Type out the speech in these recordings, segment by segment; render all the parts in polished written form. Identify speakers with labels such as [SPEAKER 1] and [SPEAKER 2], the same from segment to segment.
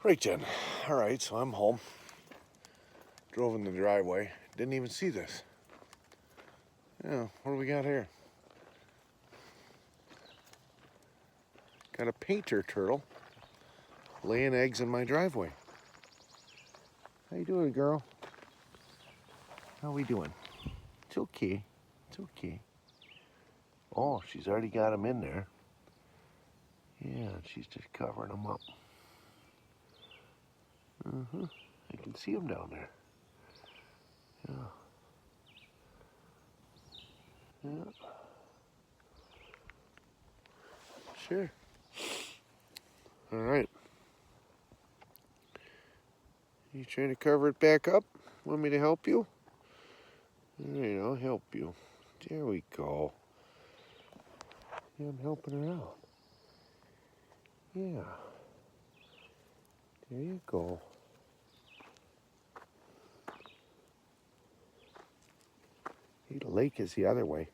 [SPEAKER 1] Right, Jen. All right, so I'm home. Drove in the driveway. Didn't even see this. Yeah, what do we got here? Got a painter turtle laying eggs in my driveway. How you doing, girl? How we doing? It's okay. It's okay. Oh, she's already got them in there. Yeah, she's just covering them up. I can see them down there. Yeah. Yeah. Sure. All right. You trying to cover it back up? Want me to help you? All right, I'll help you. There we go. Yeah, I'm helping her out. Yeah. There you go. Hey, the lake is the other way.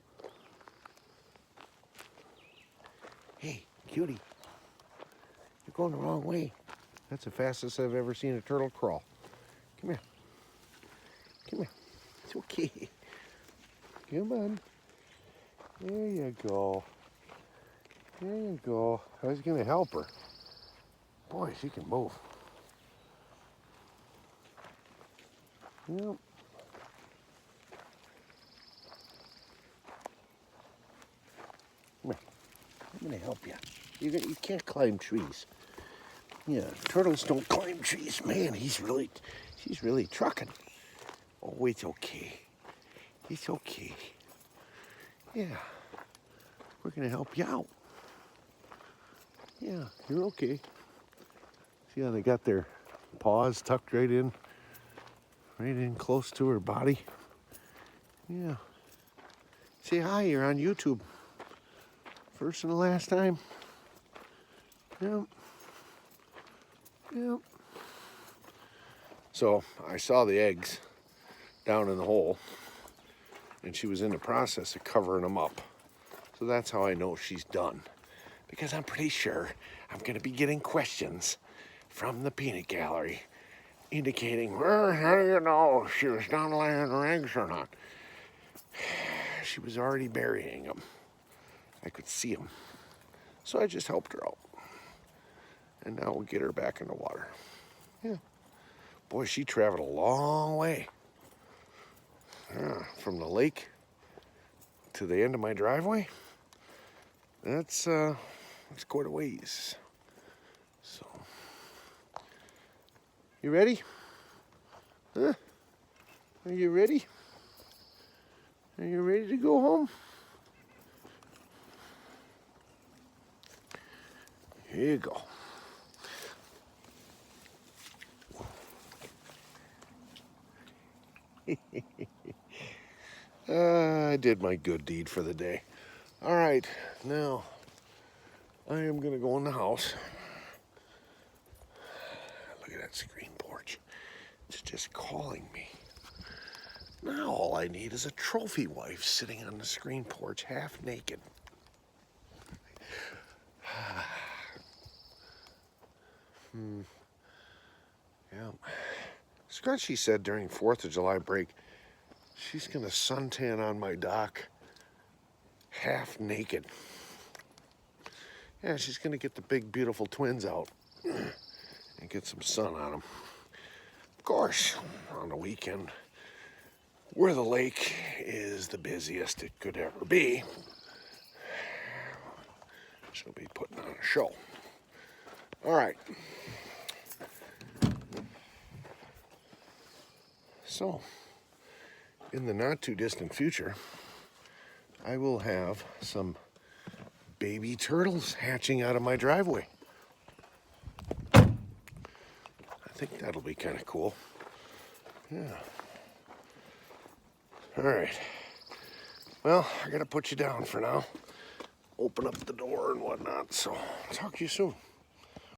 [SPEAKER 1] Hey, cutie. You're going the wrong way. That's the fastest I've ever seen a turtle crawl. Come here. Come here. It's okay. Come on. There you go. There you go. I was going to help her. Boy, she can move. Yep. Come here. I'm going to help you. You can't climb trees. Yeah, turtles don't climb trees. Man, she's really trucking. Oh, it's okay. It's okay. Yeah, we're gonna help you out. Yeah, you're okay. See how they got their paws tucked right in close to her body? Yeah. Say hi, you're on YouTube. First and the last time. Yep. Yep. So I saw the eggs down in the hole, and she was in the process of covering them up. So that's how I know she's done. Because I'm pretty sure I'm gonna be getting questions from the peanut gallery indicating, well, how do you know she was done laying her eggs or not? She was already burying them. I could see them. So I just helped her out. And now we'll get her back in the water. Yeah. Boy, she traveled a long way. From the lake to the end of my driveway. That's quite a ways. So, you ready? Huh? Are you ready? Are you ready to go home? Here you go. I did my good deed for the day. All right, now I am gonna go in the house. Look at that screen porch. It's just calling me. Now all I need is a trophy wife sitting on the screen porch half naked. Yeah. Scrunchy said during 4th of July break, she's gonna suntan on my dock half naked. Yeah, she's gonna get the big beautiful twins out and get some sun on them. Of course, on the weekend, where the lake is the busiest it could ever be, she'll be putting on a show. All right. So, in the not too distant future, I will have some baby turtles hatching out of my driveway. I think that'll be kind of cool. Yeah. All right. Well, I gotta put you down for now. Open up the door and whatnot, so I'll talk to you soon.